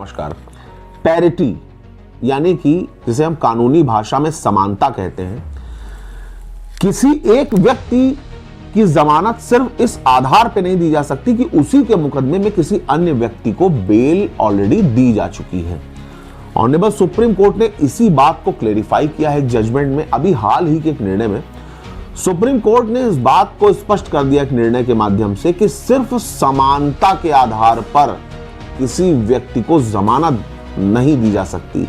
नमस्कार। पैरिटी यानी कि जिसे हम कानूनी भाषा में समानता कहते हैं, किसी एक व्यक्ति की जमानत सिर्फ इस आधार पर नहीं दी जा सकती कि उसी के मुकदमे में किसी अन्य व्यक्ति को बेल ऑलरेडी दी जा चुकी है। ऑनरेबल सुप्रीम कोर्ट ने इसी बात को क्लेरिफाई किया है एक जजमेंट में। अभी हाल ही के एक निर्णय में सुप्रीम कोर्ट ने इस बात को स्पष्ट कर दिया एक निर्णय के माध्यम से कि सिर्फ समानता के आधार पर किसी व्यक्ति को जमानत नहीं दी जा सकती।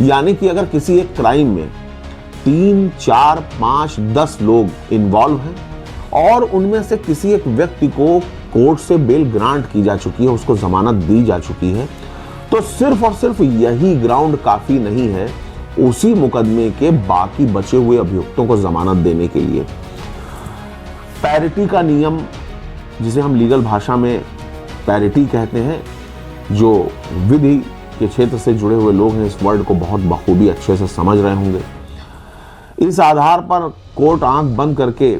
यानी कि अगर किसी एक क्राइम में 3, 4, 5, 10 लोग इन्वॉल्व हैं और उनमें से किसी एक व्यक्ति को कोर्ट से बेल ग्रांट की जा चुकी है, उसको जमानत दी जा चुकी है, तो सिर्फ और सिर्फ यही ग्राउंड काफी नहीं है उसी मुकदमे के बाकी बचे हुए अभियुक्तों को जमानत देने के लिए। पैरिटी का नियम, जिसे हम लीगल भाषा में पैरिटी कहते हैं, जो विधि के क्षेत्र से जुड़े हुए लोग हैं इस वर्ड को बहुत बखूबी अच्छे से समझ रहे होंगे। इस आधार पर कोर्ट आंख बंद करके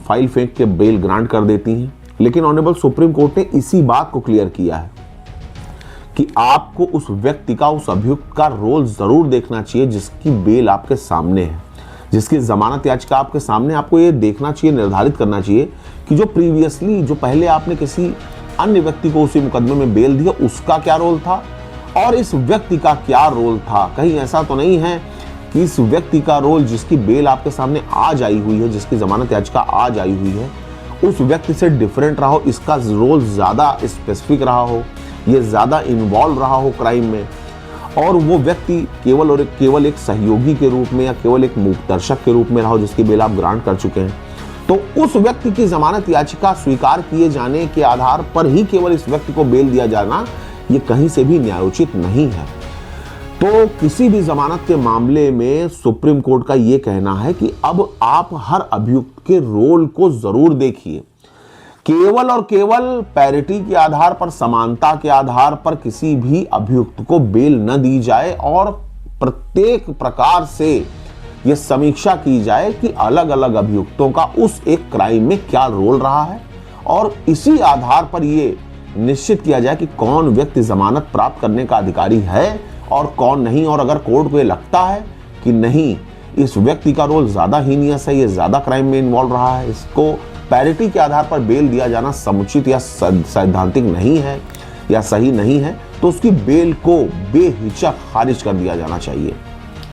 फाइल फेंक के बेल ग्रांट कर देती है। लेकिन ऑनरेबल सुप्रीम कोर्ट ने इसी बात को क्लियर किया है कि आपको उस व्यक्ति का, उस अभियुक्त का रोल जरूर देखना चाहिए जिसकी बेल आपके सामने है, जिसकी जमानत याचिका आपके सामने। आपको ये देखना चाहिए, निर्धारित करना चाहिए कि जो पहले आपने किसी अन्य व्यक्ति को उसी मुकदमे में बेल दिया, उसका क्या रोल था और इस व्यक्ति का क्या रोल था। कहीं ऐसा तो नहीं है कि इस व्यक्ति का रोल, जिसकी बेल आपके सामने आज आई हुई है, जिसकी जमानत याचिका आज आई हुई है, उस व्यक्ति से डिफरेंट रहा हो, इसका रोल ज्यादा स्पेसिफिक रहा हो, ये ज्यादा इन्वॉल्व रहा हो क्राइम में, और वो व्यक्ति केवल एक सहयोगी के रूप में या केवल एक मूकदर्शक के रूप में रहा हो जिसकी बेल आप ग्रांट कर चुके हैं। तो उस व्यक्ति की जमानत याचिका स्वीकार किए जाने के आधार पर ही केवल इस व्यक्ति को बेल दिया जाना, ये कहीं से भी न्यायोचित नहीं है। तो किसी भी जमानत के मामले में सुप्रीम कोर्ट का ये कहना है कि अब आप हर अभियुक्त के रोल को जरूर देखिए। केवल और केवल पैरिटी के आधार पर, समानता के आधार पर किसी भी अभियुक्त को बेल न दी जाए और प्रत्येक प्रकार से यह समीक्षा की जाए कि अलग अलग अभियुक्तों का उस एक क्राइम में क्या रोल रहा है, और इसी आधार पर यह निश्चित किया जाए कि कौन व्यक्ति जमानत प्राप्त करने का अधिकारी है और कौन नहीं। और अगर कोर्ट को यह लगता है कि नहीं, इस व्यक्ति का रोल ज्यादा हीनियस है, ये ज्यादा क्राइम में इन्वॉल्व रहा है, इसको पैरिटी के आधार पर बेल दिया जाना समुचित या सैद्धांतिक नहीं है या सही नहीं है, तो उसकी बेल को बेहिचक खारिज कर दिया जाना चाहिए।